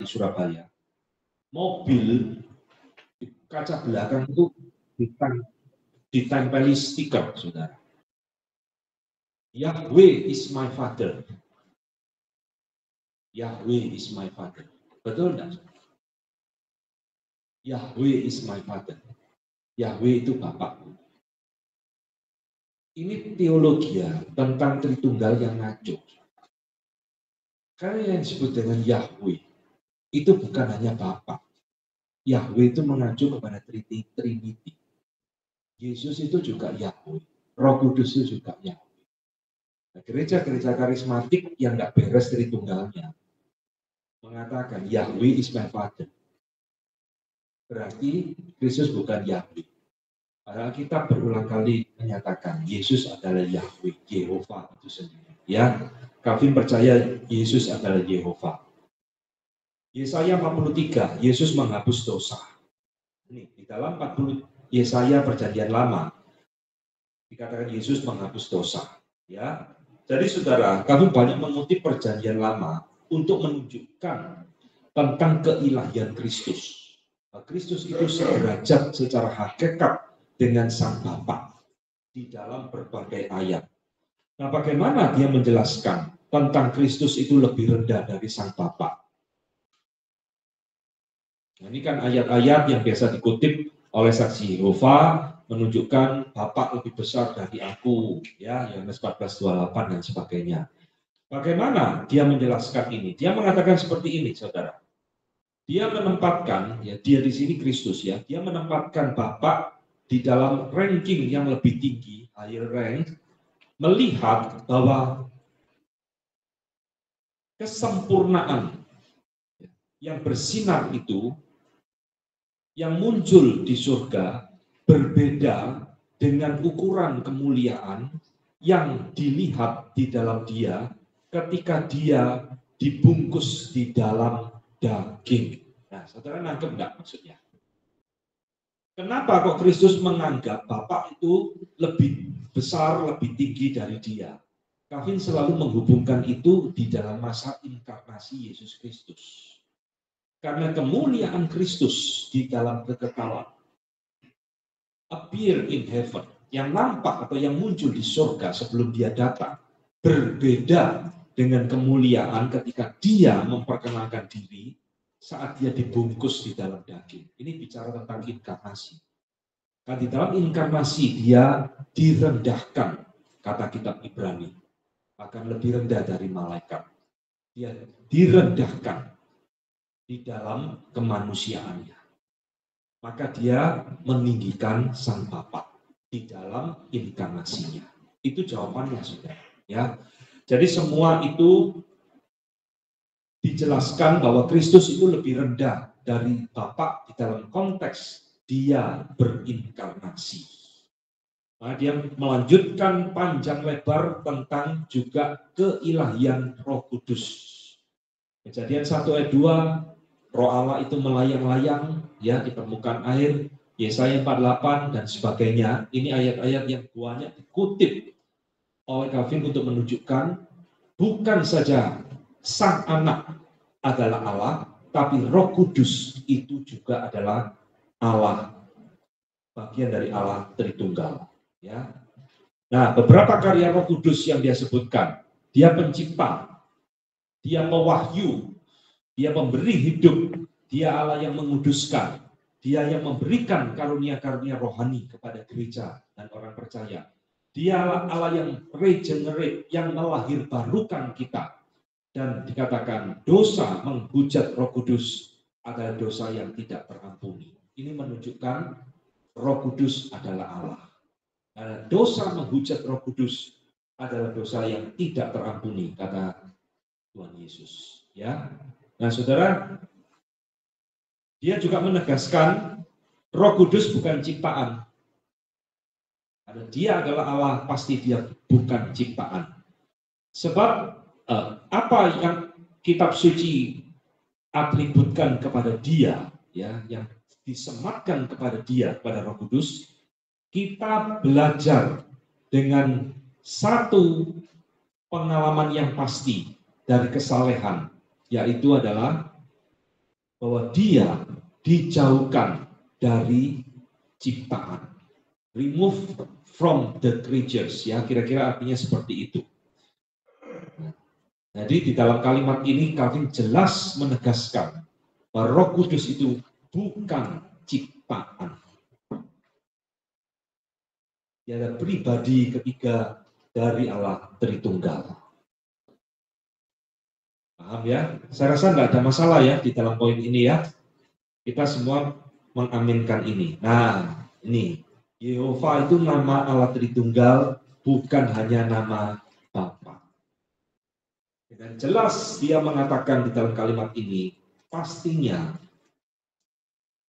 di Surabaya, mobil di kaca belakang itu ditempeli stiker, saudara. Yahweh is my father. Yahweh is my father. Betul enggak? Yahweh is my father. Yahweh itu Bapakku. Ini teologi tentang Tritunggal yang ngaco. Karena yang disebut dengan Yahweh itu bukan hanya Bapa. Yahweh itu mengacu kepada Trinity. Yesus itu juga Yahweh. Roh Kudus itu juga Yahweh. Nah, gereja-gereja karismatik yang nggak beres Tritunggalnya mengatakan Yahweh is my father. Berarti Kristus bukan Yahweh. Padahal kita berulang kali menyatakan Yesus adalah Yahweh, Yehova itu sendiri. Ya, Calvin percaya Yesus adalah Yehova. Yesaya 43, Yesus menghapus dosa. Ini di dalam 40 Yesaya Perjanjian Lama dikatakan Yesus menghapus dosa. Ya, jadi saudara, kami banyak mengutip Perjanjian Lama untuk menunjukkan tentang keilahian Kristus. Kristus itu sederajat secara hakikat dengan Sang Bapa di dalam berbagai ayat. Nah, bagaimana dia menjelaskan tentang Kristus itu lebih rendah dari Sang Bapa? Nah, ini kan ayat-ayat yang biasa dikutip oleh saksi Yehova menunjukkan Bapa lebih besar dari aku, ya, Yohanes 14:28 dan sebagainya. Bagaimana dia menjelaskan ini? Dia mengatakan seperti ini, saudara. Dia menempatkan, ya, dia di sini Kristus, ya, dia menempatkan Bapa di dalam ranking yang lebih tinggi, higher rank, melihat bahwa kesempurnaan yang bersinar itu, yang muncul di surga, berbeda dengan ukuran kemuliaan yang dilihat di dalam dia ketika dia dibungkus di dalam daging. Nah, saudara nangkep enggak maksudnya? Kenapa kok Kristus menganggap Bapa itu lebih besar, lebih tinggi dari dia? Calvin selalu menghubungkan itu di dalam masa inkarnasi Yesus Kristus. Karena kemuliaan Kristus di dalam kekekalan, appear in heaven, yang nampak atau yang muncul di surga sebelum dia datang, berbeda dengan kemuliaan ketika dia memperkenalkan diri saat dia dibungkus di dalam daging. Ini bicara tentang inkarnasi. Kan di dalam inkarnasi dia direndahkan, kata kitab Ibrani, akan lebih rendah dari malaikat. Dia direndahkan di dalam kemanusiaannya. Maka dia meninggikan Sang Bapa di dalam inkarnasinya. Itu jawabannya, saudara. Ya, jadi semua itu dijelaskan bahwa Kristus itu lebih rendah dari Bapa di dalam konteks dia berinkarnasi. Nah, dia melanjutkan panjang lebar tentang juga keilahian Roh Kudus. Kejadian 1 ayat 2, Roh Allah itu melayang-layang, ya, di permukaan air. Yesaya 48 dan sebagainya. Ini ayat-ayat yang banyak dikutip oleh Calvin untuk menunjukkan bukan saja Sang Anak adalah Allah, tapi Roh Kudus itu juga adalah Allah, bagian dari Allah Tritunggal. Ya. Nah, beberapa karya Roh Kudus yang dia sebutkan, dia pencipta, dia pewahyu, dia pemberi hidup, dia Allah yang menguduskan, dia yang memberikan karunia-karunia rohani kepada gereja dan orang percaya. Dia Allah yang regenerate, yang melahirbarukan kita. Dan dikatakan dosa menghujat Roh Kudus adalah dosa yang tidak terampuni. Ini menunjukkan Roh Kudus adalah Allah. Karena dosa menghujat Roh Kudus adalah dosa yang tidak terampuni, kata Tuhan Yesus. Ya, nah saudara, dia juga menegaskan Roh Kudus bukan ciptaan. Karena dia adalah Allah, pasti dia bukan ciptaan. Sebab apa yang kitab suci atributkan kepada dia, ya, yang disematkan kepada dia, kepada Roh Kudus, kita belajar dengan satu pengalaman yang pasti dari kesalehan, yaitu adalah bahwa dia dijauhkan dari ciptaan. Remove from the creatures, ya, kira-kira artinya seperti itu. Jadi di dalam kalimat ini Calvin jelas menegaskan bahwa Roh Kudus itu bukan ciptaan. Dia adalah pribadi ketiga dari Allah Tritunggal. Paham ya? Saya rasa nggak ada masalah ya di dalam poin ini ya. Kita semua mengaminkan ini. Nah, ini Yehova itu nama Allah Tritunggal, bukan hanya nama Bapa. Dan jelas dia mengatakan di dalam kalimat ini, pastinya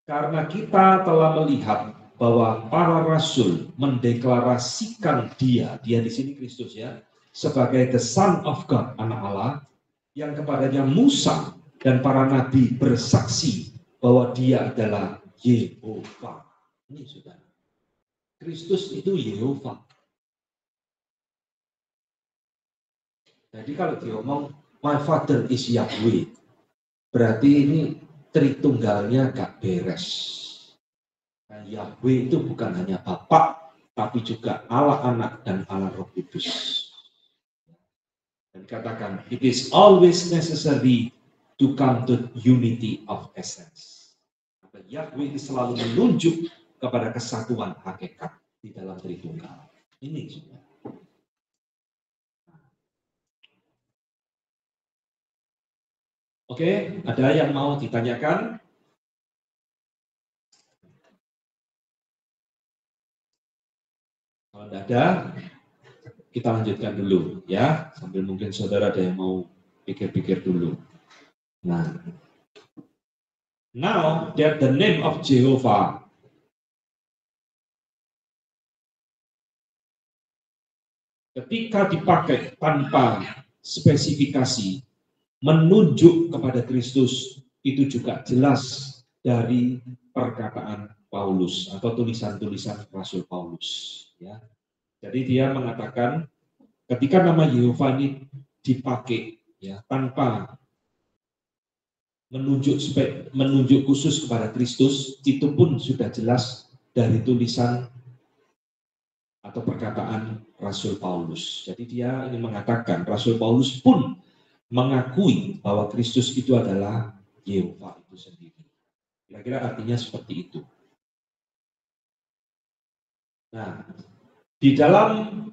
karena kita telah melihat bahwa para rasul mendeklarasikan dia di sini Kristus ya, sebagai the Son of God, anak Allah, yang kepadanya Musa dan para nabi bersaksi bahwa dia adalah Yehova. Ini saudara, Kristus itu Yehova. Jadi kalau diomong my father is Yahweh, berarti ini Tritunggalnya gak beres. Nah, Yahweh itu bukan hanya Bapa, tapi juga Allah Anak dan Allah Roh Kudus. Dan katakan, it is always necessary to come to unity of essence. Yahweh itu selalu menunjuk kepada kesatuan hakikat di dalam Tritunggal. Ini sudah. Oke, ada yang mau ditanyakan? Kalau tidak ada, kita lanjutkan dulu ya, sambil mungkin saudara ada yang mau pikir-pikir dulu. Nah, now that the name of Jehovah ketika dipakai tanpa spesifikasi menunjuk kepada Kristus, itu juga jelas dari perkataan Paulus atau tulisan-tulisan Rasul Paulus ya. Jadi dia mengatakan ketika nama Yehova ini dipakai ya tanpa menunjuk khusus kepada Kristus, itu pun sudah jelas dari tulisan atau perkataan Rasul Paulus. Jadi dia ingin mengatakan Rasul Paulus pun mengakui bahwa Kristus itu adalah Yehova itu sendiri. Kira-kira artinya seperti itu. Nah, di dalam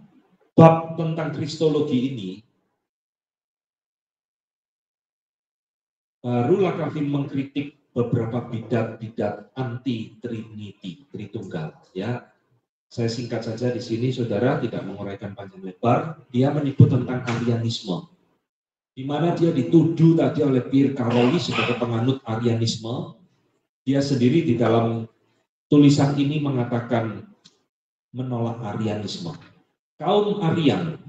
bab tentang Kristologi ini, barulah kami mengkritik beberapa bidat-bidat anti-Trinity, Tritunggal. Ya, saya singkat saja di sini, saudara, tidak menguraikan panjang lebar. Dia menyebut tentang Arianisme, di mana dia dituduh tadi oleh Pierre Caroli sebagai penganut Arianisme. Dia sendiri di dalam tulisan ini mengatakan menolak Arianisme. Kaum Arian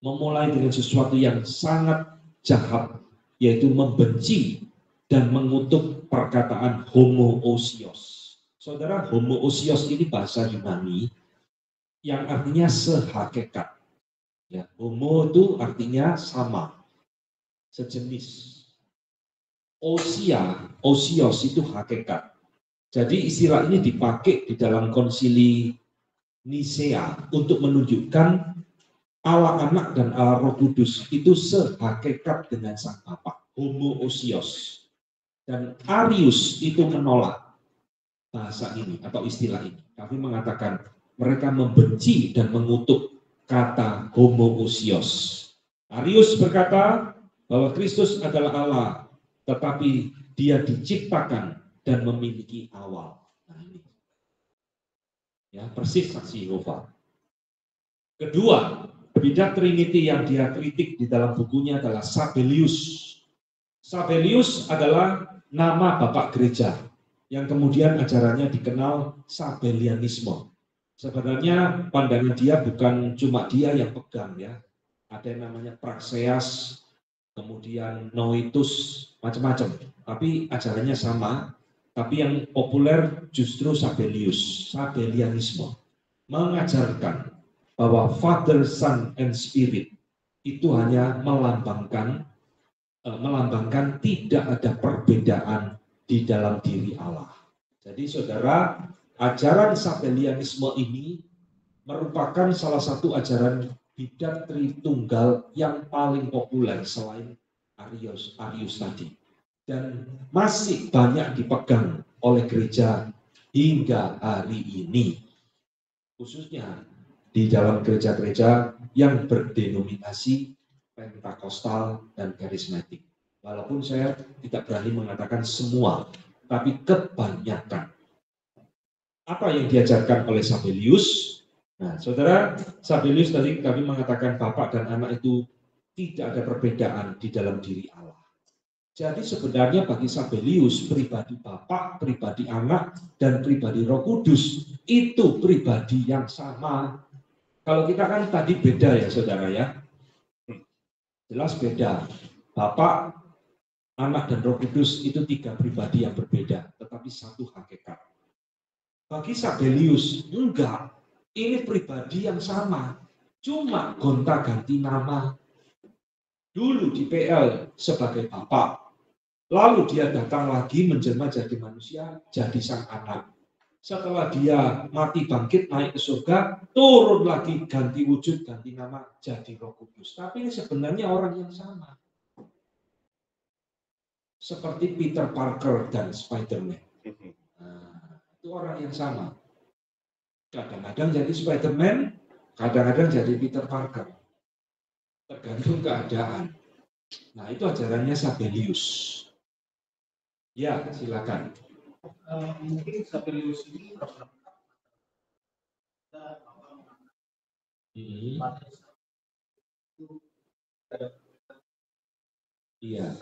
memulai dengan sesuatu yang sangat jahat, yaitu membenci dan mengutuk perkataan homoousios. Saudara, homoousios ini bahasa Yunani yang artinya sehakikat. Ya, homo itu artinya sama, sejenis. Osios itu hakikat. Jadi istilah ini dipakai di dalam konsili Nisea untuk menunjukkan Allah Anak dan Allah Roh Kudus itu sehakikat dengan Sang Bapa, homoousios. Dan Arius itu menolak bahasa ini atau istilah ini. Kami mengatakan mereka membenci dan mengutuk kata homoousios. Arius berkata bahwa Kristus adalah Allah, tetapi dia diciptakan dan memiliki awal. Nah, ini. Ya, persis saksi Yehova. Kedua, bidat Trinity yang dia kritik di dalam bukunya adalah Sabellius. Sabellius adalah nama bapak gereja yang kemudian ajarannya dikenal Sabellianisme. Sebenarnya pandangan dia bukan cuma dia yang pegang ya. Ada yang namanya Praxeas, kemudian Noetus, macam-macam. Tapi ajarannya sama, tapi yang populer justru Sabellius, Sabellianisme. Mengajarkan bahwa Father, Son, and Spirit itu hanya melambangkan melambangkan tidak ada perbedaan di dalam diri Allah. Jadi saudara, ajaran Sabellianisme ini merupakan salah satu ajaran bidat Tritunggal yang paling populer selain Arius tadi. Dan masih banyak dipegang oleh gereja hingga hari ini. Khususnya di dalam gereja-gereja yang berdenominasi Pentakostal dan Karismatik. Walaupun saya tidak berani mengatakan semua, tapi kebanyakan. Apa yang diajarkan oleh Sabellius? Nah, saudara, Sabellius tadi kami mengatakan Bapak dan Anak itu tidak ada perbedaan di dalam diri Allah. Jadi sebenarnya bagi Sabellius, pribadi Bapak, pribadi Anak, dan pribadi Roh Kudus itu pribadi yang sama. Kalau kita kan tadi beda ya saudara ya. Jelas beda. Bapak, Anak, dan Roh Kudus itu tiga pribadi yang berbeda, tetapi satu hakikat. Bagi Sabellius, enggak. Ini pribadi yang sama. Cuma gonta-ganti nama. Dulu di PL sebagai Bapak. Lalu dia datang lagi menjelma jadi manusia, jadi sang anak. Setelah dia mati bangkit naik ke surga, turun lagi ganti wujud, ganti nama, jadi Roh Kudus. Tapi ini sebenarnya orang yang sama. Seperti Peter Parker dan Spider-Man. Nah, itu orang yang sama. Kadang-kadang jadi Spider-Man, kadang-kadang jadi Peter Parker. Tergantung keadaan. Nah, itu ajarannya Sabellius. Ya, silakan. Mungkin Sabellius ini Iya.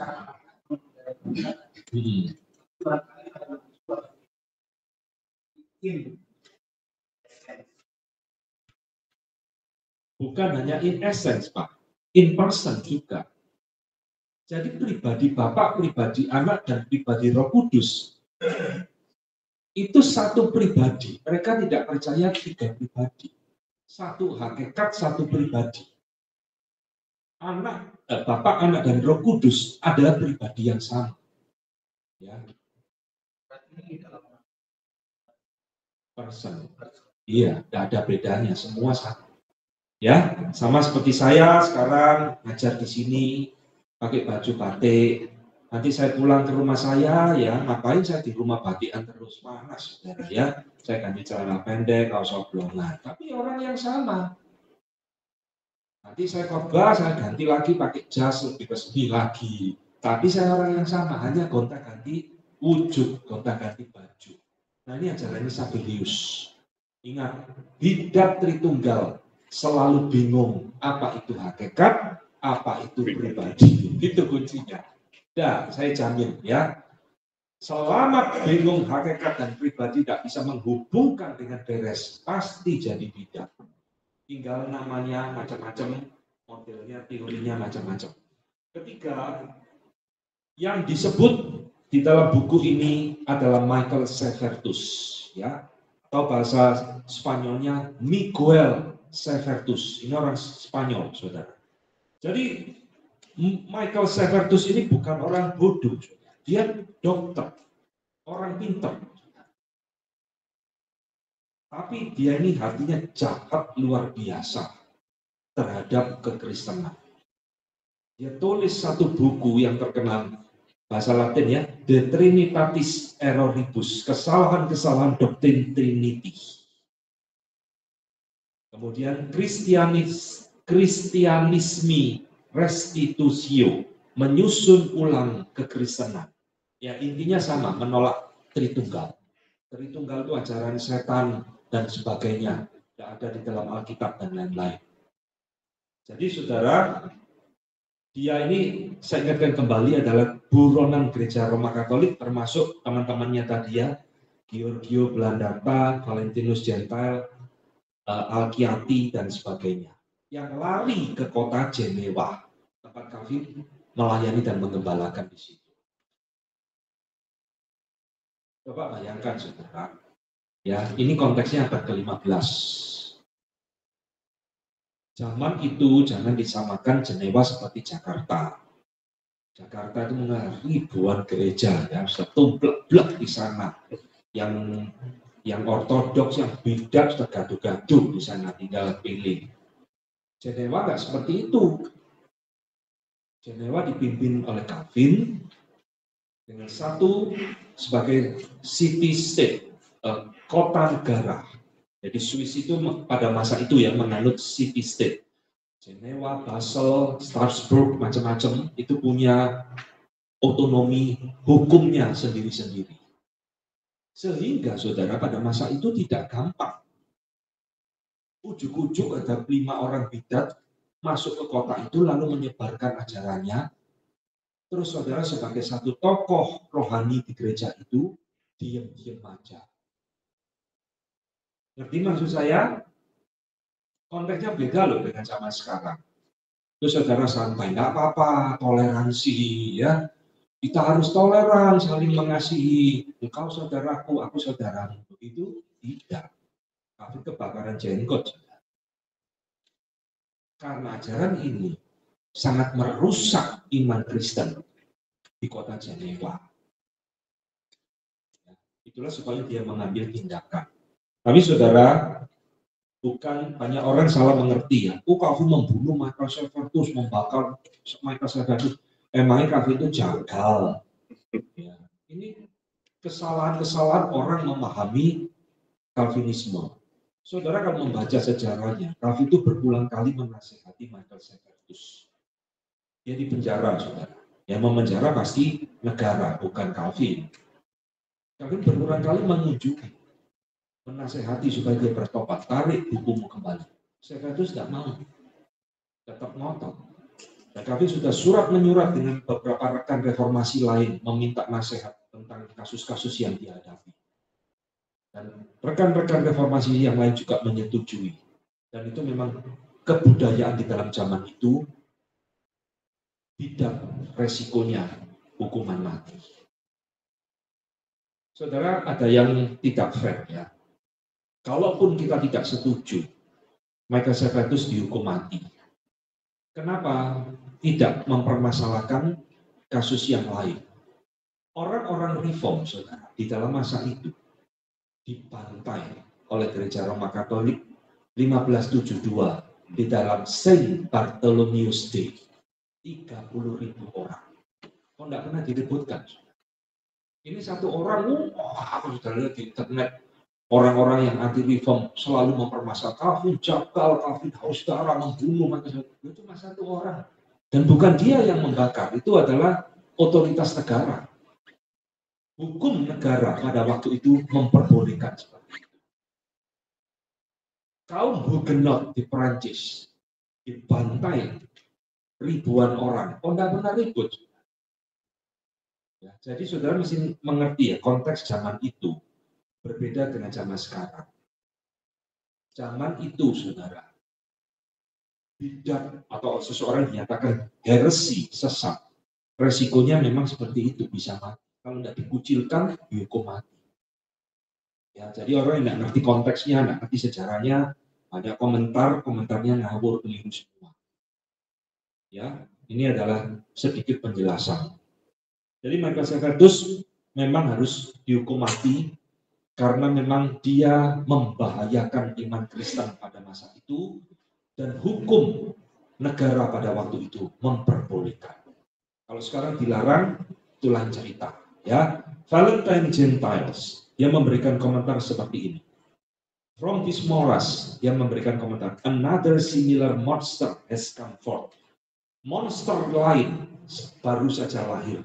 Bukan hanya in essence, Pak. In person juga. Jadi pribadi Bapak, pribadi Anak, dan pribadi Roh Kudus itu satu pribadi. Mereka tidak percaya tiga pribadi. Satu hakikat, satu pribadi. Bapak, Anak, dan Roh Kudus adalah pribadi yang sama. Ya. Person. Iya, tidak ada bedanya, semua sama. Ya, sama seperti saya sekarang ngajar di sini pakai baju batik. Nanti saya pulang ke rumah saya, ya ngapain saya di rumah batikan terus, panas, ya. Saya ganti celana pendek, kaos oblongan. Tapi orang yang sama. Nanti saya khotbah, saya ganti lagi pakai jas lebih resmi lagi. Tapi saya orang yang sama, hanya gonta-ganti wujud, gonta-ganti baju. Nah ini ajarannya Sabellius. Ingat, bidat Tritunggal selalu bingung apa itu hakikat, apa itu pribadi. Itu kuncinya. Nah, saya jamin ya. Selama bingung hakikat dan pribadi tidak bisa menghubungkan dengan beres, pasti jadi bidat. Tinggal namanya macam-macam, modelnya, teorinya macam-macam. Ketiga, yang disebut di dalam buku ini adalah Michael Severtus, ya, atau bahasa Spanyolnya Miguel Severtus. Ini orang Spanyol, saudara. Jadi Michael Severtus ini bukan orang bodoh, dia dokter, orang pintar. Tapi dia ini hatinya jahat luar biasa terhadap kekristenan. Dia tulis satu buku yang terkenal, bahasa Latin ya, De Trinitatis Erroribus, kesalahan-kesalahan doktrin Trinity. Kemudian Christianismi Restitutio, menyusun ulang kekristenan. Ya intinya sama, menolak Tritunggal. Tritunggal itu ajaran setan dan sebagainya, tidak ada di dalam Alkitab dan lain-lain. Jadi saudara, dia ini saya ingatkan kembali adalah buronan gereja Roma Katolik, termasuk teman-temannya tadi ya, Giorgio Blandata, Valentinus Gentile, Alkiati dan sebagainya, yang lari ke kota Jenewa, tempat kami melayani dan menggembalakan di situ. Coba bayangkan saudara, ya ini konteksnya abad ke-15. Zaman itu jangan disamakan Jenewa seperti Jakarta. Jakarta itu ribuan gereja, ya, setumplek-blek di sana. Yang ortodoks, yang bidak sudah gaduh-gaduh di sana, tinggal pilih. Jenewa nggak seperti itu. Jenewa dipimpin oleh Calvin dengan satu sebagai city state, kota negara. Jadi Swiss itu pada masa itu yang menganut city state. Jenewa, Basel, Strasbourg, macam-macam itu punya otonomi hukumnya sendiri-sendiri. Sehingga saudara pada masa itu tidak gampang. Ujuk-ujuk ada 5 orang bidat masuk ke kota itu lalu menyebarkan ajarannya. Terus saudara sebagai satu tokoh rohani di gereja itu diam-diam aja. Ngerti maksud saya? Konteksnya beda loh dengan zaman sekarang. Terus saudara santai, nggak apa-apa, toleransi ya. Kita harus toleran, saling mengasihi. Engkau saudaraku, aku saudaramu. Begitu tidak. Tapi kebakaran jenggot. Karena ajaran ini sangat merusak iman Kristen di kota Jenewa. Itulah supaya dia mengambil tindakan. Tapi saudara, bukan banyak orang salah mengerti ya. Calvin membunuh Michael Servetus, membakar Michael Servetus. Emangnya Calvin itu jagal. Ya. Ini kesalahan-kesalahan orang memahami Calvinisme. Saudara kalau membaca sejarahnya, Calvin itu berulang kali menasihati Michael Servetus. Dia dipenjara, saudara. Yang memenjara pasti negara, bukan Calvin. Calvin berulang kali mengunjungi, menasehati supaya dia bertobat, tarik bukumu kembali. Servetus tidak mau, tetap ngotot. Dan Calvin sudah surat menyurat dengan beberapa rekan reformasi lain, meminta nasihat tentang kasus-kasus yang dihadapi. Dan rekan-rekan reformasi yang lain juga menyetujui. Dan itu memang kebudayaan di dalam zaman itu, tidak resikonya hukuman mati. Saudara, ada yang tidak fair ya. Kalaupun kita tidak setuju, Michael Servetus dihukum mati. Kenapa tidak mempermasalahkan kasus yang lain? Orang-orang reform, saudara, di dalam masa itu dibantai oleh gereja Roma Katolik 1572 di dalam Saint Bartholomew's Day. 30.000 orang. Kok tidak pernah diributkan? Ini satu orang, aku sudah lihat di internet, orang-orang yang anti reform selalu mempermasalahkan Calvin jagal, Calvin haus darah, membunuh, itu cuma satu orang. Dan bukan dia yang membakar, itu adalah otoritas negara. Hukum negara pada waktu itu memperbolehkan seperti itu. Kaum Huguenot di Perancis dibantai ribuan orang, tidak pernah ribut. Ya, jadi saudara mesti mengerti ya, konteks zaman itu berbeda dengan zaman sekarang. Zaman itu, saudara, bidat atau seseorang dinyatakan heresi, sesat, resikonya memang seperti itu, bisa mati. Kalau tidak dikucilkan, dihukum mati. Ya, jadi orang yang tidak ngerti konteksnya, tidak ngerti sejarahnya, ada komentarnya ngawur keliru semua. Ya, ini adalah sedikit penjelasan. Jadi Michael Servetus memang harus dihukum mati karena memang dia membahayakan iman Kristen pada masa itu dan hukum negara pada waktu itu memperbolehkan. Kalau sekarang dilarang, itu lain cerita. Ya, Valentine Gentiles yang memberikan komentar seperti ini. From this Moras yang memberikan komentar, another similar monster has come forth. Monster lain baru saja lahir.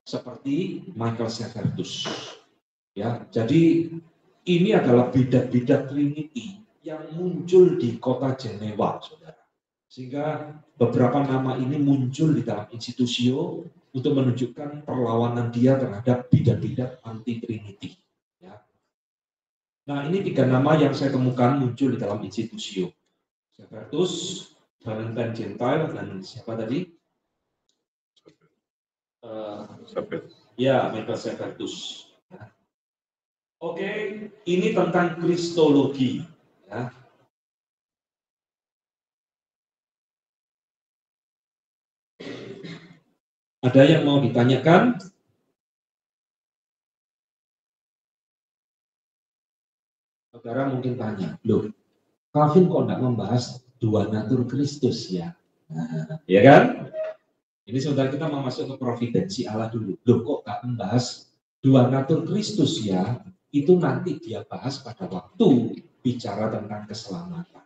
Seperti Michael Servetus. Ya, jadi ini adalah bidat-bidat Trinity yang muncul di kota Jenewa, saudara. Sehingga beberapa nama ini muncul di dalam institusio untuk menunjukkan perlawanan dia terhadap bidat-bidat anti-Trinity. Ya. Nah, ini 3 nama yang saya temukan muncul di dalam institusio. Servetus, Valentine Gentile, dan siapa tadi? Ya, Michael Servetus. Ya. Oke, ini tentang kristologi. Ya. Ada yang mau ditanyakan? Saudara mungkin tanya, loh, Calvin kok enggak membahas dua natur Kristus ya? Nah, ya kan? Ini saudara kita mau masuk ke providensi Allah dulu. Loh, kok enggak membahas dua natur Kristus ya? Itu nanti dia bahas pada waktu bicara tentang keselamatan.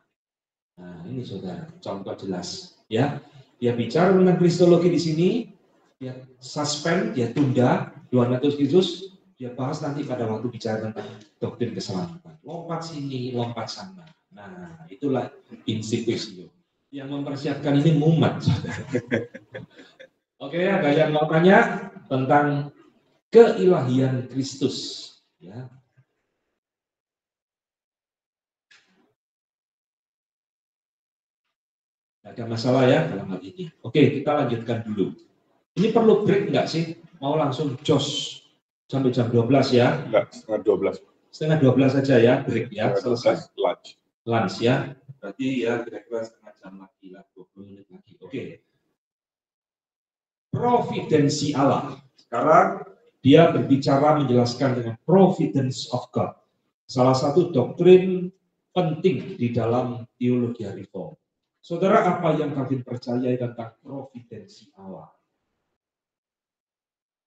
Nah, ini saudara, contoh jelas ya. Dia bicara tentang kristologi di sini, dia suspend, dia tunda dua natur Kristus, dia bahas nanti pada waktu bicara tentang doktrin keselamatan. Lompat sini, lompat sana. Nah, itulah insipisio. Yang mempersiapkan ini mumet. Oke, ada yang mau tanya tentang keilahian Kristus? Ya. Tidak ada masalah ya dalam hal ini. Oke, kita lanjutkan dulu. Ini perlu break nggak sih? Mau langsung jos sampai jam 12 ya? Enggak, setengah 12. Setengah 12 saja ya, break ya, selesai. Lunch. Lunch ya, berarti ya kira-kira setengah jam lagi lah, 20 menit lagi. Oke. Providensi Allah. Sekarang dia berbicara menjelaskan dengan providence of God. Salah satu doktrin penting di dalam teologi reform. Saudara, apa yang Calvin percayai tentang providensi Allah?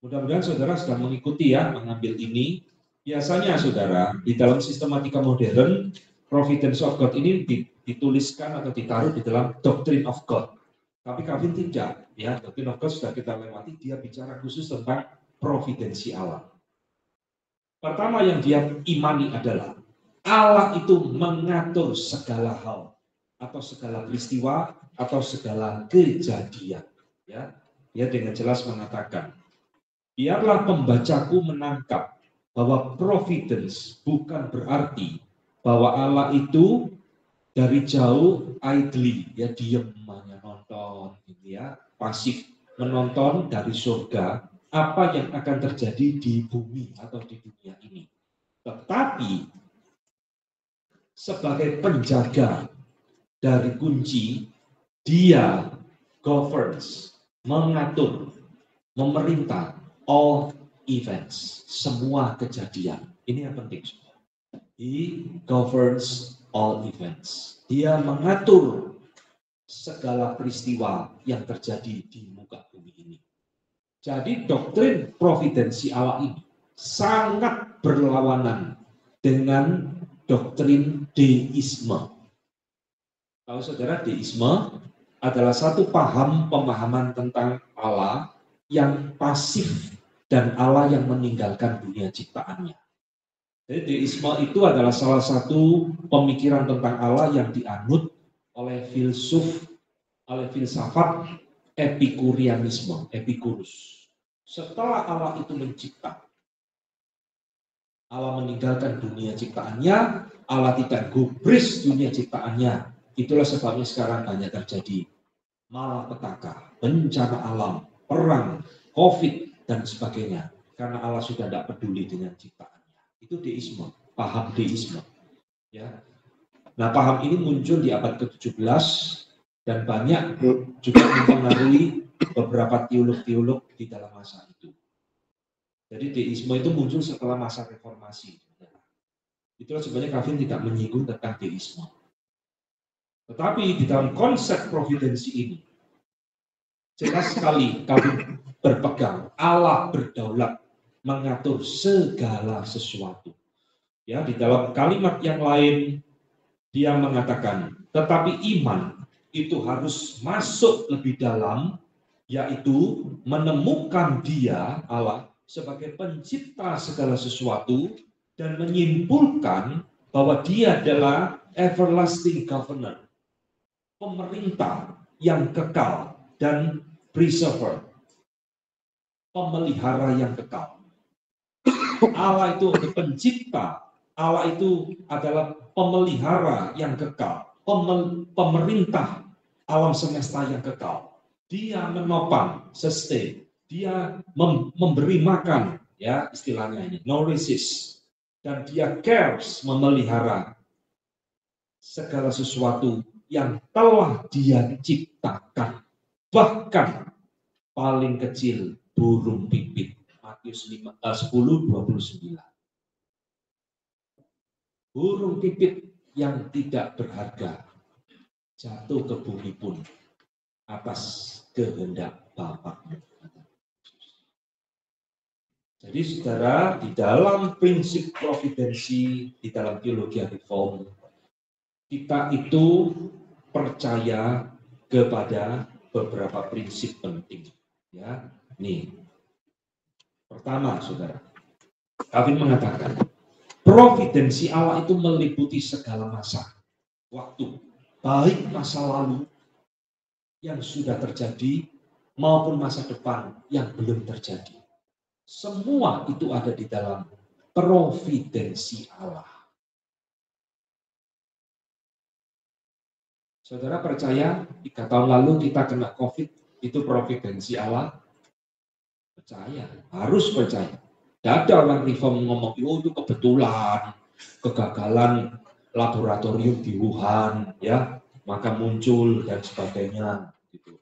Mudah-mudahan saudara sudah mengikuti ya, mengambil ini. Biasanya saudara, di dalam sistematika modern, providence of God ini dituliskan atau ditaruh di dalam doctrine of God. Tapi Calvin tidak, ya, doctrine of God sudah kita lewati, dia bicara khusus tentang providensi Allah. Pertama yang dia imani adalah Allah itu mengatur segala hal atau segala peristiwa atau segala kejadian. Ya, dia dengan jelas mengatakan, biarlah pembacaku menangkap bahwa providence bukan berarti bahwa Allah itu dari jauh idly, ya diam hanya nonton, gitu ya, pasif menonton dari surga apa yang akan terjadi di bumi atau di dunia ini. Tetapi sebagai penjaga dari kunci, dia governs, mengatur, memerintah all events, semua kejadian. Ini yang penting. He governs all events. Dia mengatur segala peristiwa yang terjadi di muka bumi ini. Jadi doktrin providensi Allah ini sangat berlawanan dengan doktrin deisme. Kalau saudara, deisme adalah satu pemahaman tentang Allah yang pasif dan Allah yang meninggalkan dunia ciptaannya. Jadi deisme itu adalah salah satu pemikiran tentang Allah yang dianut oleh filsafat epikurianisme, Epikurus. Setelah Allah itu mencipta, Allah meninggalkan dunia ciptaannya, Allah tidak gubris dunia ciptaannya. Itulah sebabnya sekarang banyak terjadi malapetaka, bencana alam, perang, COVID, dan sebagainya. Karena Allah sudah tidak peduli dengan ciptaannya. Itu deisme, paham deisme. Ya. Nah, paham ini muncul di abad ke-17 dan banyak juga mempengaruhi beberapa teolog-teolog di dalam masa itu. Jadi deisme itu muncul setelah masa reformasi. Itulah sebenarnya Calvin tidak menyinggung tentang deisme. Tetapi di dalam konsep providensi ini, jelas sekali Calvin berpegang Allah berdaulat mengatur segala sesuatu. Ya, di dalam kalimat yang lain dia mengatakan, tetapi iman itu harus masuk lebih dalam, yaitu menemukan dia Allah sebagai pencipta segala sesuatu dan menyimpulkan bahwa dia adalah everlasting governor, pemerintah yang kekal dan preserver, pemelihara yang kekal. Allah itu pencipta, Allah itu adalah pemelihara yang kekal, pemerintah alam semesta yang kekal. Dia menopang, sustain, dia memberi makan, ya istilahnya ini, nourishes, dan dia cares, memelihara segala sesuatu yang telah dia ciptakan. Bahkan paling kecil burung pipit. Matius 10:29. Burung pipit yang tidak berharga jatuh ke bumi pun atas kehendak Bapa. Jadi saudara, di dalam prinsip providensi, di dalam teologi reform, kita itu percaya kepada beberapa prinsip penting. Ya, nih. Pertama, saudara, Calvin mengatakan, providensi Allah itu meliputi segala masa, waktu, baik masa lalu yang sudah terjadi maupun masa depan yang belum terjadi. Semua itu ada di dalam providensi Allah. Saudara percaya 3 tahun lalu kita kena COVID, itu providensi Allah? Percaya, harus percaya. Tidak ada orang reform ngomong, oh itu kebetulan, kegagalan laboratorium di Wuhan, ya, maka muncul dan sebagainya. Gitu.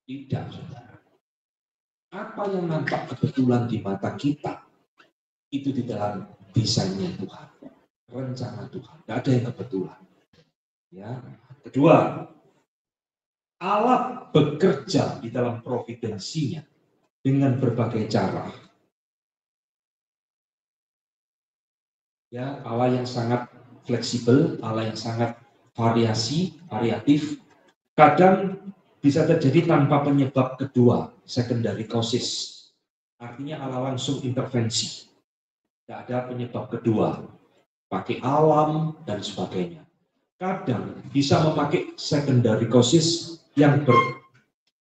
Tidak, saudara. Apa yang nampak kebetulan di mata kita, itu di dalam desainnya Tuhan, rencana Tuhan. Tidak ada yang kebetulan. Ya. Kedua, Allah bekerja di dalam providensinya dengan berbagai cara. Ya, Allah yang sangat fleksibel, Allah yang sangat variatif. Kadang bisa terjadi tanpa penyebab kedua, secondary causes. Artinya Allah langsung intervensi. Tidak ada penyebab kedua, pakai alam dan sebagainya. Kadang bisa memakai secondary causes yang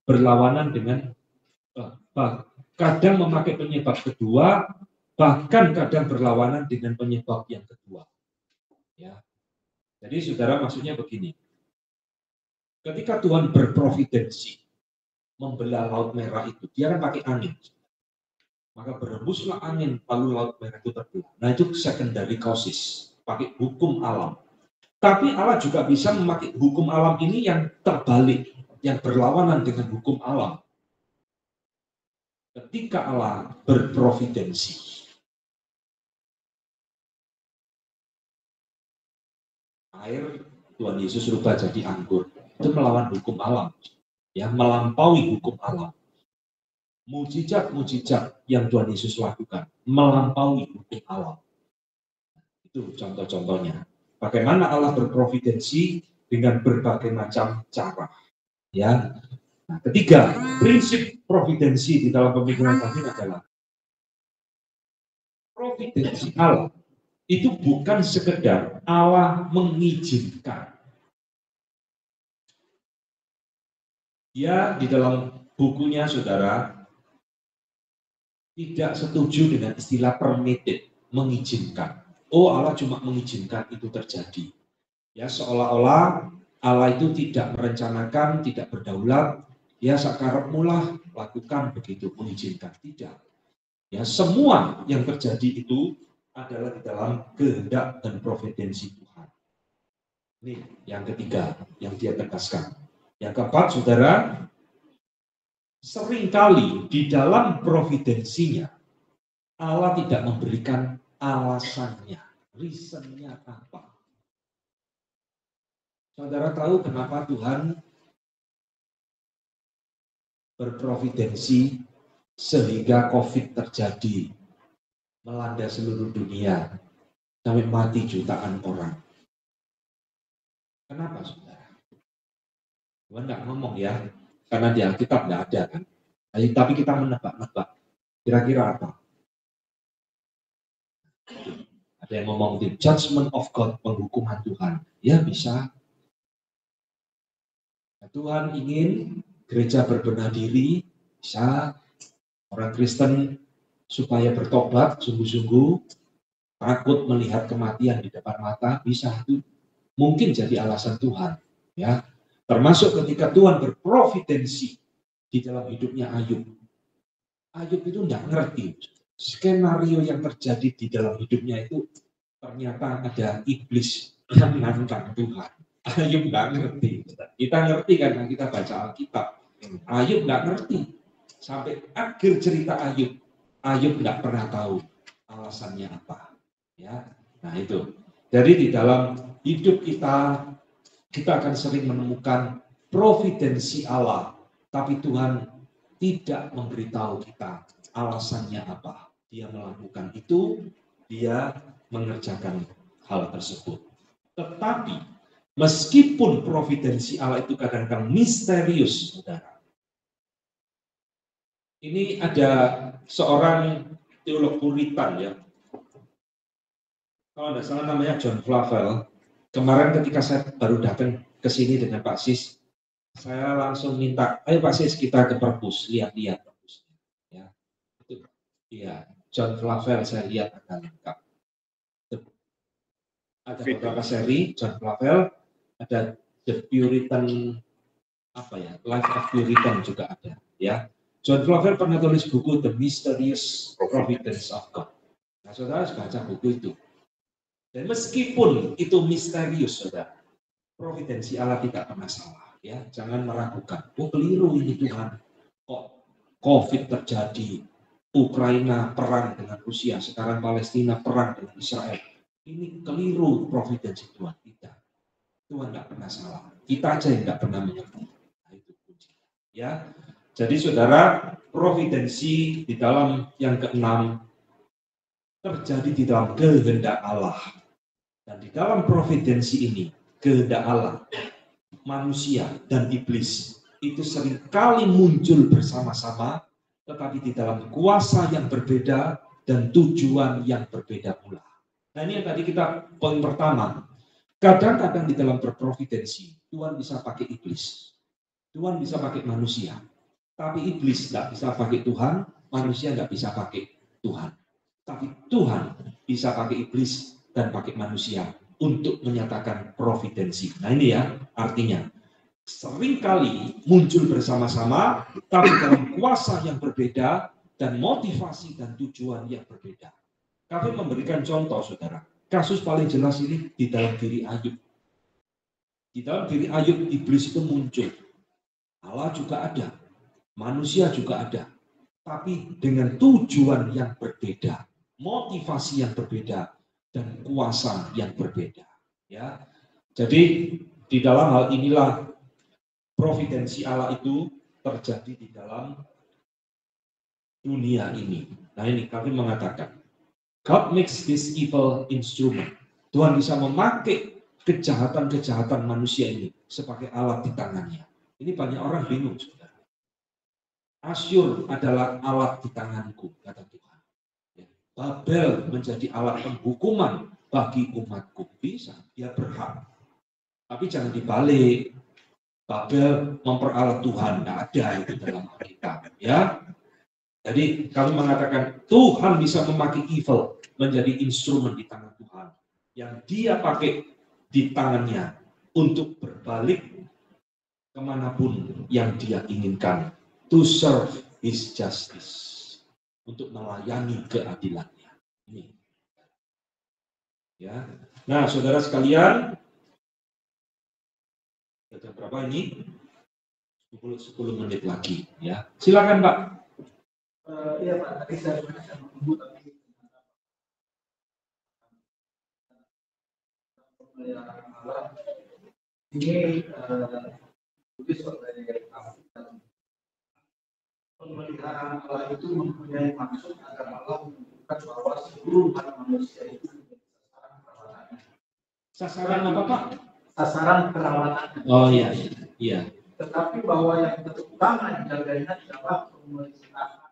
berlawanan dengan kadang memakai penyebab kedua, bahkan kadang berlawanan dengan penyebab yang kedua. Ya. Jadi saudara, maksudnya begini. Ketika Tuhan berprovidensi membelah Laut Merah itu, dia kan pakai angin. Maka berembuslah angin, lalu Laut Merah itu terbelah. Nah itu secondary causes, pakai hukum alam. Tapi Allah juga bisa memakai hukum alam ini yang terbalik, yang berlawanan dengan hukum alam. Ketika Allah berprovidensi, air Tuhan Yesus rubah jadi anggur, itu melawan hukum alam, ya, melampaui hukum alam. Mujizat-mujizat yang Tuhan Yesus lakukan melampaui hukum alam. Itu contoh-contohnya. Bagaimana Allah berprovidensi dengan berbagai macam cara. Ya. Nah, ketiga, prinsip providensi di dalam pemikiran Calvin adalah providensi Allah itu bukan sekedar Allah mengizinkan. Dia di dalam bukunya, saudara, tidak setuju dengan istilah permitted, mengizinkan. Oh, Allah cuma mengizinkan itu terjadi. Ya, seolah-olah Allah itu tidak merencanakan, tidak berdaulat, ya sakarepmu lah lakukan begitu, mengizinkan. Tidak. Ya, semua yang terjadi itu adalah di dalam kehendak dan providensi Tuhan. Ini yang ketiga yang dia tegaskan. Yang keempat, saudara, seringkali di dalam providensinya Allah tidak memberikan alasannya, reasonnya apa. Saudara tahu kenapa Tuhan berprovidensi sehingga COVID terjadi, melanda seluruh dunia, sampai mati jutaan orang. Kenapa, saudara? Tuhan nggak ngomong ya, karena di Alkitab nggak ada kan. Tapi kita menebak-nebak. Kira-kira apa? Ada yang ngomong the judgment of God, penghukuman Tuhan. Ya bisa. Tuhan ingin gereja berbenah diri, bisa. Orang Kristen supaya bertobat sungguh-sungguh, takut melihat kematian di depan mata, bisa. Itu mungkin jadi alasan Tuhan, ya. Termasuk ketika Tuhan berprovidensi di dalam hidupnya Ayub. Ayub itu tidak ngerti skenario yang terjadi di dalam hidupnya itu, ternyata ada iblis yang menantang Tuhan. Ayub nggak ngerti. Kita ngerti karena kita baca Alkitab. Ayub nggak ngerti. sampai akhir cerita Ayub, Ayub nggak pernah tahu alasannya apa. Ya, nah itu. Jadi di dalam hidup kita akan sering menemukan providensi Allah, tapi Tuhan tidak memberitahu kita alasannya apa. Dia melakukan itu, dia mengerjakan hal tersebut. Tetapi meskipun providensi Allah itu kadang-kadang misterius, saudara. Ini ada seorang teolog Puritan ya, kalau tidak salah namanya John Flavel. Kemarin ketika saya baru datang ke sini dengan Pak Sis, saya langsung minta, ayo Pak Sis kita ke perpus, lihat-lihat perpus. Ya, itu, ya John Flavel saya lihat akan lengkap. Ada beberapa seri John Flavel, ada The Puritan Life of Puritan juga ada. Ya, John Flavel pernah tulis buku The Mysterious Providence of God. Nah, saudara harus baca buku itu. Dan meskipun itu misterius, saudara, providensi Allah tidak pernah salah. Ya, jangan meragukan. Oh, keliru ini Tuhan. Kok COVID terjadi, Ukraina perang dengan Rusia, sekarang Palestina perang dengan Israel. Ini keliru providensi Tuhan. Tidak. Tuhan tidak pernah salah. Kita aja yang tidak pernah mengerti. Nah, itu kunci. Ya. Jadi saudara, providensi di dalam yang keenam terjadi di dalam kehendak Allah. Dan di dalam providensi ini, kehendak Allah, manusia dan iblis itu seringkali muncul bersama-sama, tetapi di dalam kuasa yang berbeda dan tujuan yang berbeda pula. Nah, ini yang tadi kita poin pertama. Kadang-kadang di dalam berprovidensi, Tuhan bisa pakai iblis. Tuhan bisa pakai manusia. Tapi iblis nggak bisa pakai Tuhan, manusia nggak bisa pakai Tuhan. Tapi Tuhan bisa pakai iblis dan pakai manusia untuk menyatakan providensi. Nah ini ya artinya. Seringkali muncul bersama-sama, tapi dalam kuasa yang berbeda dan motivasi dan tujuan yang berbeda. Kami memberikan contoh, saudara. Kasus paling jelas ini di dalam diri Ayub. Di dalam diri Ayub, iblis itu muncul. Allah juga ada. Manusia juga ada, tapi dengan tujuan yang berbeda, motivasi yang berbeda, dan kuasa yang berbeda. Ya, jadi di dalam hal inilah providensi Allah itu terjadi di dalam dunia ini. Nah ini kami mengatakan, God makes this evil instrument. Tuhan bisa memakai kejahatan-kejahatan manusia ini sebagai alat di tangannya. Ini banyak orang bingung, saudara. Asyur adalah alat di tanganku, kata Tuhan. Babel menjadi alat penghukuman bagi umatku. Bisa, dia berhak. Tapi jangan dibalik. Babel memperalat Tuhan, tidak ada itu dalam Alkitab. Ya, jadi kami mengatakan Tuhan bisa memakai evil menjadi instrumen di tangan Tuhan, yang dia pakai di tangannya untuk berbalik kemanapun yang dia inginkan. To serve his justice, untuk melayani keadilannya. Ini. Ya. Nah, saudara sekalian, jam berapa ini? 10 menit lagi. Ya, silakan Pak. Iya Pak, tadi saya menunggu tapi ini tulis oleh pemeliharaan Allah itu mempunyai maksud agar Allah menunjukkan bahwa seluruh umat manusia itu sasaran perawatan. Sasaran apa Pak? Sasaran perawatan. Oh iya, iya. Tetapi bahwa yang terutama dijaganya adalah pemeliharaan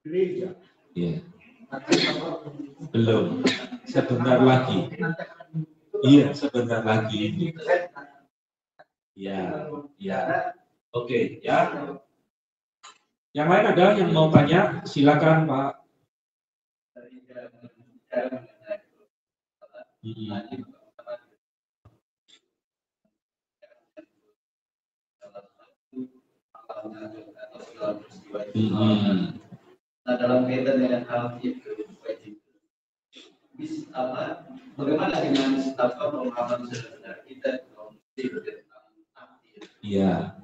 gereja. Iya. Belum. Sebentar lagi. Iya, sebentar lagi. Iya, iya. Oke, ya. Yang lain ada yang mau tanya? Silakan Pak. Nah, dalam kaitan dengan hal itu, bagaimana dengan pemahaman sederhana kita tentang takdir? Iya,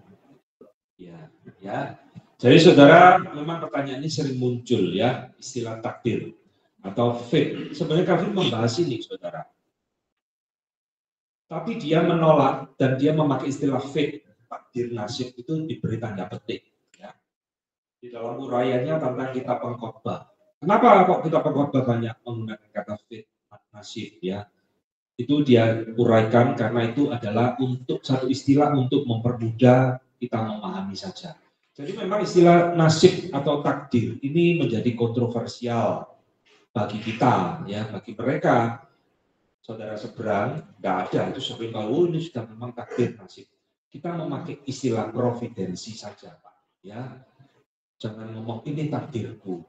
iya, ya. Jadi saudara memang pertanyaan ini sering muncul ya, istilah takdir atau fate. Sebenarnya Calvin membahas ini, saudara. Tapi dia menolak dan dia memakai istilah fate, takdir nasib itu diberi tanda petik. Ya. Di dalam uraiannya tentang kitab pengkhotbah. Kenapa kok kitab pengkhotbah banyak menggunakan kata fate, nasib ya? Itu dia uraikan karena itu adalah untuk satu istilah untuk mempermudah kita memahami saja. Jadi memang istilah nasib atau takdir ini menjadi kontroversial bagi kita, ya, bagi mereka. Saudara seberang nggak ada, itu sering kalau ini sudah memang takdir nasib. Kita memakai istilah providensi saja, Pak. Ya, jangan ngomong ini takdirku,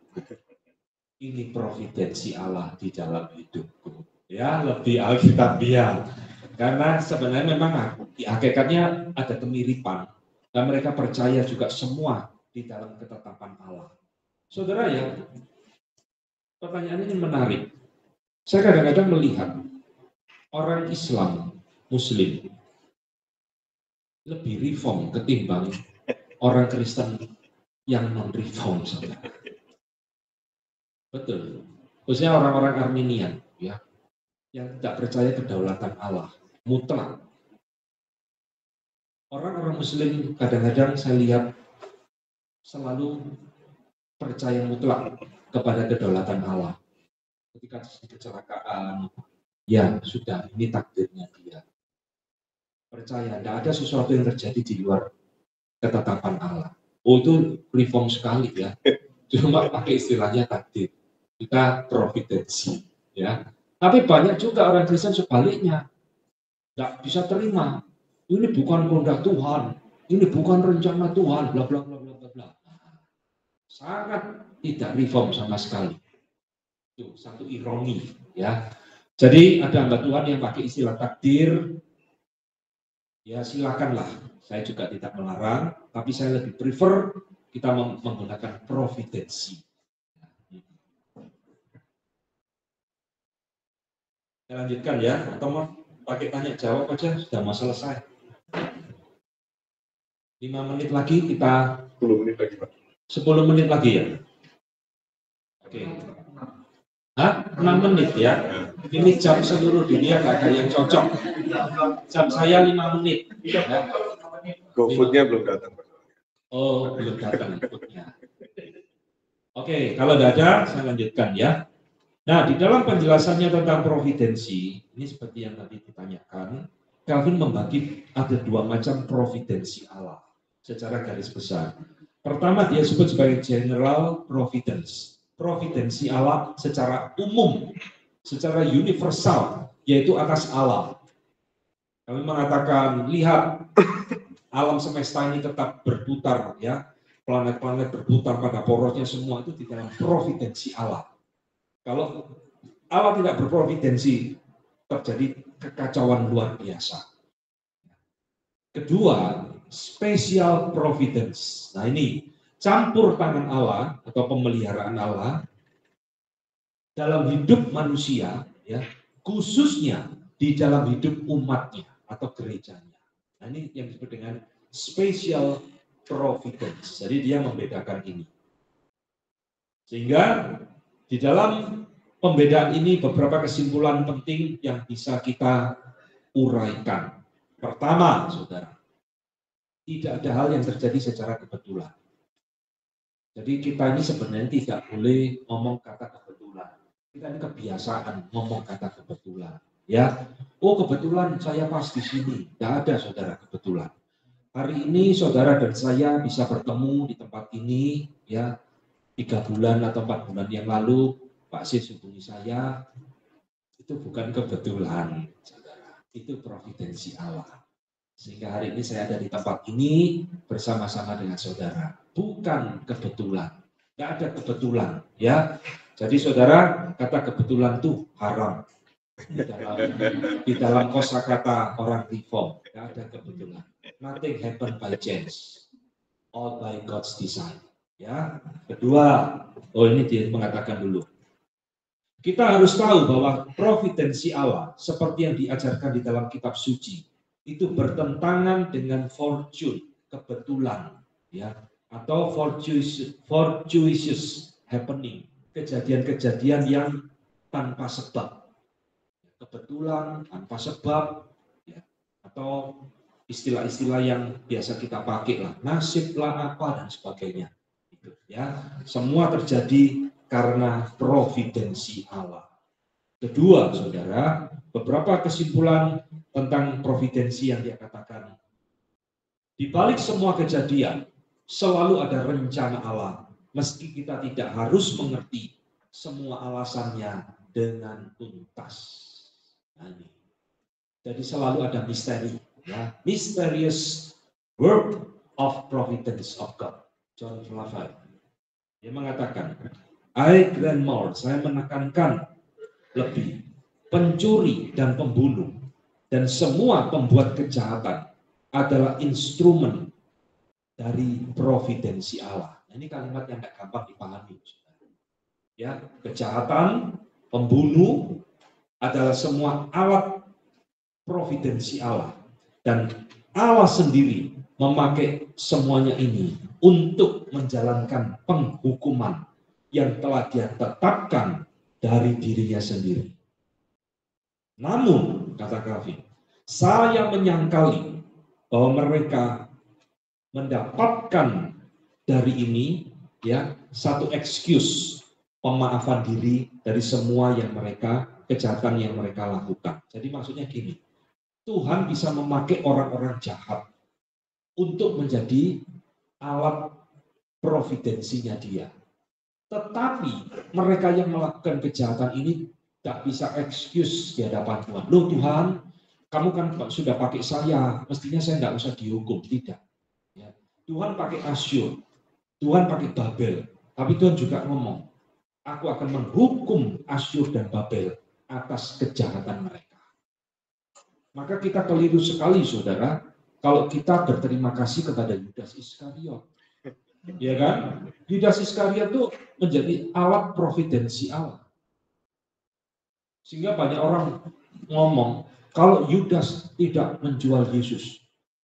ini providensi Allah di dalam hidupku. Ya, lebih alkitabiah. Karena sebenarnya memang di hakikatnya ada kemiripan. Dan mereka percaya juga semua di dalam ketetapan Allah. Saudara ya, pertanyaan ini menarik. Saya kadang-kadang melihat orang Islam, Muslim, lebih reform ketimbang orang Kristen yang non-reform. Betul. Khususnya orang-orang Arminian, ya, yang tidak percaya kedaulatan Allah mutlak. Orang-orang Muslim kadang-kadang saya lihat selalu percaya mutlak kepada kedaulatan Allah. Ketika kecelakaan, ya sudah, ini takdirnya dia. Percaya, tidak ada sesuatu yang terjadi di luar ketetapan Allah. Oh, itu reform sekali ya. Cuma pakai istilahnya takdir. Kita providensi, ya. Tapi banyak juga orang Kristen sebaliknya, nggak bisa terima. Ini bukan kehendak Tuhan, ini bukan rencana Tuhan, bla bla bla bla bla bla. Sangat tidak reform sama sekali. Itu satu ironi, ya. Jadi ada hamba Tuhan yang pakai istilah takdir, ya silakanlah. Saya juga tidak melarang, tapi saya lebih prefer kita menggunakan providensi. Saya lanjutkan ya, atau mau pakai tanya jawab aja, sudah mau selesai. 5 menit lagi kita. 10 menit lagi Pak. 10 menit lagi ya. Oke. Hah? 6 menit ya. Ini jam seluruh dunia nggak ada yang cocok. Jam saya 5 menit. Ya. GoFood-nya belum datang Pak. Oh, belum datang GoFood-nya. Oke, kalau tidak ada, saya lanjutkan ya. Nah, di dalam penjelasannya tentang providensi, ini seperti yang tadi ditanyakan, Calvin membagi ada 2 macam providensi Allah secara garis besar. Pertama, dia sebut sebagai general providence. Providensi Allah secara umum, secara universal, yaitu atas Allah. Kami mengatakan, lihat, alam semesta ini tetap berputar, ya. Planet-planet berputar pada porosnya, semua itu di dalam providensi Allah. Kalau Allah tidak berprovidensi, terjadi kekacauan luar biasa. Kedua, special providence. Nah ini, campur tangan Allah atau pemeliharaan Allah dalam hidup manusia, ya, khususnya di dalam hidup umatnya atau gerejanya. Nah ini yang disebut dengan special providence. Jadi dia membedakan ini. Sehingga di dalam pembedaan ini beberapa kesimpulan penting yang bisa kita uraikan. Pertama, saudara, tidak ada hal yang terjadi secara kebetulan. Jadi kita ini sebenarnya tidak boleh ngomong kata kebetulan. Kita ini kebiasaan ngomong kata kebetulan. Ya, oh kebetulan saya pas di sini. Tidak ada saudara kebetulan. Hari ini saudara dan saya bisa bertemu di tempat ini, ya. 3 bulan atau 4 bulan yang lalu, Pak Sis hubungi saya, itu bukan kebetulan, saudara. Itu providensi Allah. Sehingga hari ini saya ada di tempat ini bersama-sama dengan saudara. Bukan kebetulan. Tidak ada kebetulan, ya. Jadi saudara, kata kebetulan itu haram. Di dalam kosakata orang reform, tidak ada kebetulan. Nothing happen by chance. All by God's design. Ya, kedua, ini dia mengatakan dulu. Kita harus tahu bahwa providensi Allah seperti yang diajarkan di dalam kitab suci itu bertentangan dengan fortune, kebetulan, ya. atau fortuitous happening, kejadian-kejadian yang tanpa sebab, kebetulan, tanpa sebab, ya, atau istilah-istilah yang biasa kita pakai lah, nasib lah apa dan sebagainya. Gitu, ya, semua terjadi karena providensi Allah. Kedua, saudara, beberapa kesimpulan tentang providensi yang dia katakan. Di balik semua kejadian, selalu ada rencana Allah, meski kita tidak harus mengerti semua alasannya dengan tuntas. Nah, ini. Jadi selalu ada misteri, ya, mysterious work of providence of God. John Flavel, dia mengatakan, I grant more, saya menekankan lebih, pencuri dan pembunuh dan semua pembuat kejahatan adalah instrumen dari providensi Allah. Nah, ini kalimat yang tidak gampang dipahami. Ya, kejahatan, pembunuh adalah semua alat providensi Allah. Dan Allah sendiri memakai semuanya ini untuk menjalankan penghukuman yang telah Dia tetapkan dari dirinya sendiri. Namun, kata Calvin, saya menyangkali bahwa mereka mendapatkan dari ini, ya, satu excuse pemaafan diri dari semua yang mereka, kejahatan yang mereka lakukan. Jadi maksudnya gini, Tuhan bisa memakai orang-orang jahat untuk menjadi alat providensinya Dia. Tetapi mereka yang melakukan kejahatan ini tidak bisa excuse di hadapan Tuhan. Loh Tuhan, kamu kan sudah pakai saya, mestinya saya tidak usah dihukum. Tidak. Ya. Tuhan pakai Asyur, Tuhan pakai Babel. Tapi Tuhan juga ngomong, aku akan menghukum Asyur dan Babel atas kejahatan mereka. Maka kita keliru sekali, saudara, kalau kita berterima kasih kepada Yudas Iskariot. Ya kan? Yudas Iskariot itu menjadi alat providensi Allah. Sehingga banyak orang ngomong, kalau Yudas tidak menjual Yesus,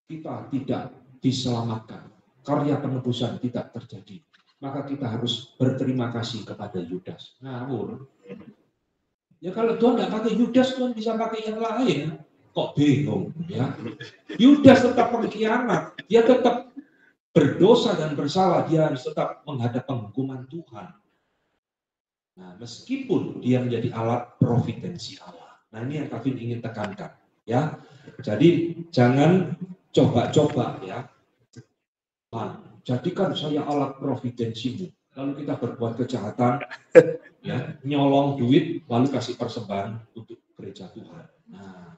kita tidak diselamatkan. Karya penebusan tidak terjadi. Maka kita harus berterima kasih kepada Yudas. Ngawur. Ya kalau Tuhan nggak pakai Yudas, Tuhan bisa pakai yang lain. Kok bingung? Ya. Yudas tetap pengkhianat. Dia tetap berdosa dan bersalah, dia harus tetap menghadap penghukuman Tuhan. Nah, meskipun dia menjadi alat providensi Allah. Nah, ini yang Calvin ingin tekankan, ya. Jadi jangan coba-coba, ya. Jadikan saya alat providensimu. Lalu kita berbuat kejahatan, ya, nyolong duit, lalu kasih persembahan untuk gereja Tuhan. Nah,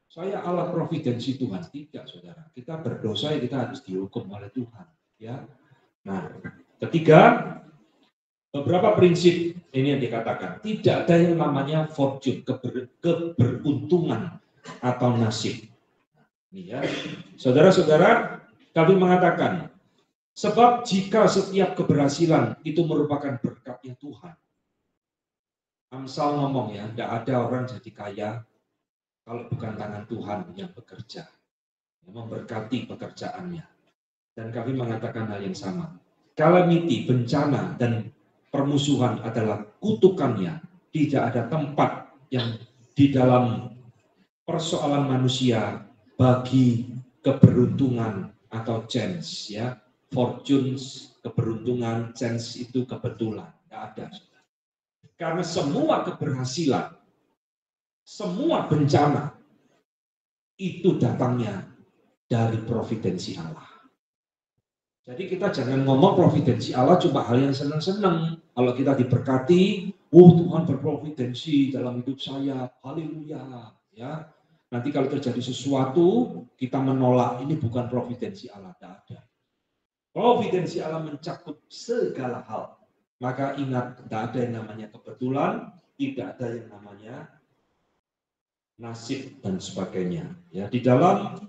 saya alat providensi Tuhan. Tidak, saudara. Kita berdosa, kita harus dihukum oleh Tuhan. Ya. Nah, ketiga, beberapa prinsip ini yang dikatakan. Tidak ada yang namanya fortune, keberuntungan atau nasib. Ini ya. Saudara-saudara, kami mengatakan, sebab jika setiap keberhasilan itu merupakan berkatnya Tuhan. Amsal ngomong ya, tidak ada orang jadi kaya kalau bukan tangan Tuhan yang bekerja, yang memberkati pekerjaannya. Dan kami mengatakan hal yang sama. Calamity, bencana, dan permusuhan adalah kutukannya. Tidak ada tempat yang di dalam persoalan manusia bagi keberuntungan atau chance. Ya, fortunes, keberuntungan, chance itu kebetulan. Tidak ada. Karena semua keberhasilan, semua bencana itu datangnya dari providensi Allah. Jadi kita jangan ngomong providensi Allah cuma hal yang senang-senang. Kalau kita diberkati, Tuhan berprovidensi dalam hidup saya, haleluya. Ya, nanti kalau terjadi sesuatu kita menolak, ini bukan providensi Allah, tidak ada. Providensi Allah mencakup segala hal. Maka ingat, tidak ada yang namanya kebetulan, tidak ada yang namanya nasib dan sebagainya. Ya, di dalam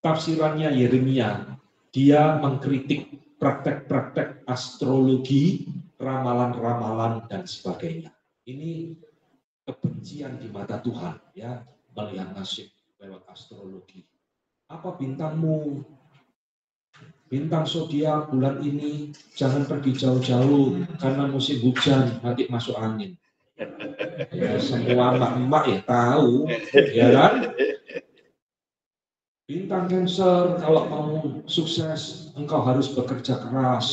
tafsirannya Yeremia, dia mengkritik praktek-praktek astrologi, ramalan-ramalan dan sebagainya. Ini kebencian di mata Tuhan, ya, melihat nasib lewat astrologi. Apa bintangmu? bintang zodiak bulan ini jangan pergi jauh-jauh karena musim hujan, nanti masuk angin. Ya, semua emak-emak ya tahu, ya kan? Bintang Cancer, kalau mau sukses engkau harus bekerja keras.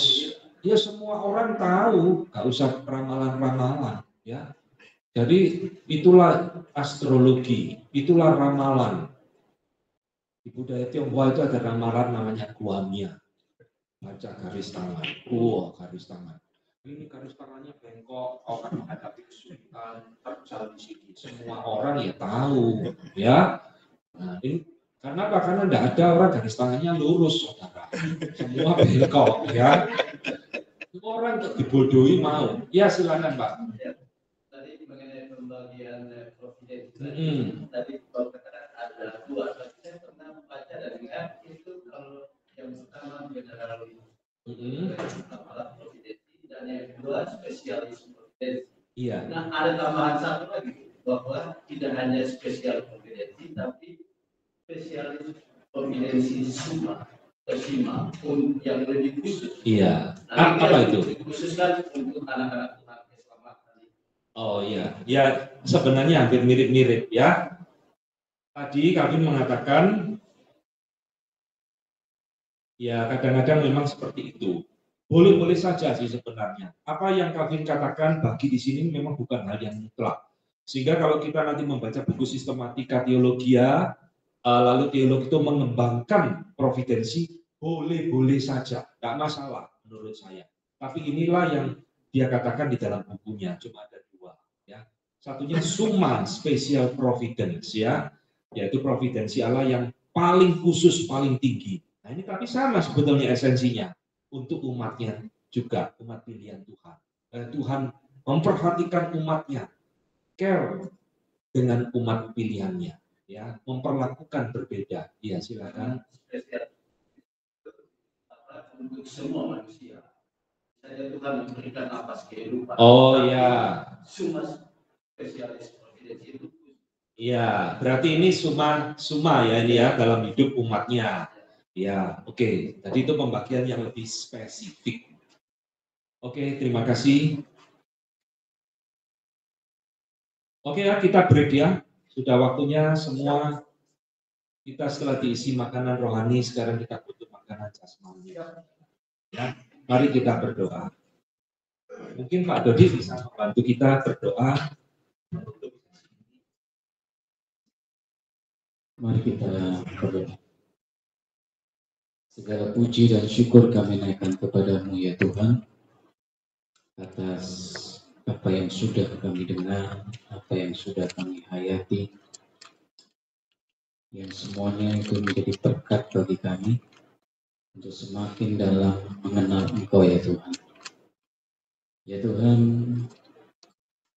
Ya semua orang tahu, nggak usah ramalan-ramalan, ya. Jadi itulah astrologi, itulah ramalan. Di budaya Tionghoa itu ada ramalan namanya Guamia. Baca garis tangan, garis tangan. Ini garis tangannya bengkok, akan menghadapi kesulitan, terjal di sini. Semua orang ya tahu, ya. Nah, ini karena apa? Karena tidak ada orang garis tangannya lurus, saudara. Semua bengkok, ya. Semua orang dibodohi mau. Ya silakan, Pak. Tadi mengenai pembagian providensi. Tadi kalau katakan ada dua. Saya pernah membaca dan dengar itu kalau yang pertama general apalah providensi dan yang kedua spesialis providensi. Iya. Nah ada tambahan satu lagi bahwa tidak hanya spesial providensi tapi spesialis providensi sima yang lebih khusus. Iya. Apa itu? Khususkan untuk anak-anak Tuhan keselamatan. Oh iya, ya sebenarnya hampir mirip-mirip ya. Tadi kami mengatakan, ya kadang-kadang memang seperti itu. Boleh-boleh saja sih sebenarnya. Apa yang Kavin katakan bagi di sini memang bukan hal yang mutlak. Sehingga kalau kita nanti membaca buku sistematika teologia, lalu teolog itu mengembangkan providensi, boleh-boleh saja, tidak masalah menurut saya. Tapi inilah yang dia katakan di dalam bukunya, cuma ada dua. Ya. Satunya summa special providence, ya, yaitu providensi Allah yang paling khusus, paling tinggi. Nah ini tapi sama sebetulnya esensinya untuk umatnya juga, umat pilihan Tuhan. Tuhan memperhatikan umatnya, care dengan umat pilihannya. Ya, memperlakukan berbeda. Ya, silakan. Untuk semua manusia. Saya Tuhan memberikan nafas kehidupan. Oh ya. Suma spesialis providensi itu. Iya, berarti ini suma ya ini ya dalam hidup umatnya. Ya, oke. Tadi itu pembagian yang lebih spesifik. Oke, terima kasih. Oke ya, kita break ya. Sudah waktunya semua kita setelah diisi makanan rohani, sekarang kita butuh makanan jasmani. Ya, mari kita berdoa. Mungkin Pak Dodi bisa membantu kita berdoa. Mari kita berdoa. Segala puji dan syukur kami naikkan kepadamu ya Tuhan, atas apa yang sudah kami dengar, apa yang sudah kami hayati, yang semuanya itu menjadi berkat bagi kami untuk semakin dalam mengenal Engkau ya Tuhan. Ya Tuhan,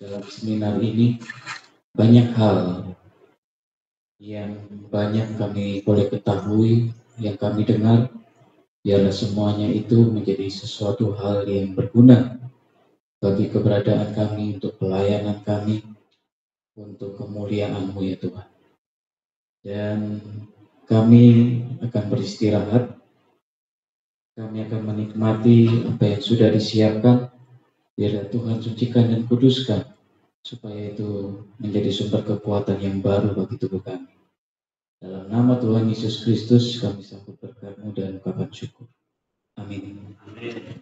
dalam seminar ini banyak hal yang banyak kami boleh ketahui, yang kami dengar, biarlah semuanya itu menjadi sesuatu hal yang berguna bagi keberadaan kami, untuk pelayanan kami, untuk kemuliaan-Mu ya Tuhan. Dan kami akan beristirahat, kami akan menikmati apa yang sudah disiapkan, biarlah Tuhan sucikan dan kuduskan, supaya itu menjadi sumber kekuatan yang baru bagi tubuh kami. Dalam nama Tuhan Yesus Kristus kami sambut berkat-Mu dan ucapan syukur. Amin. Amin.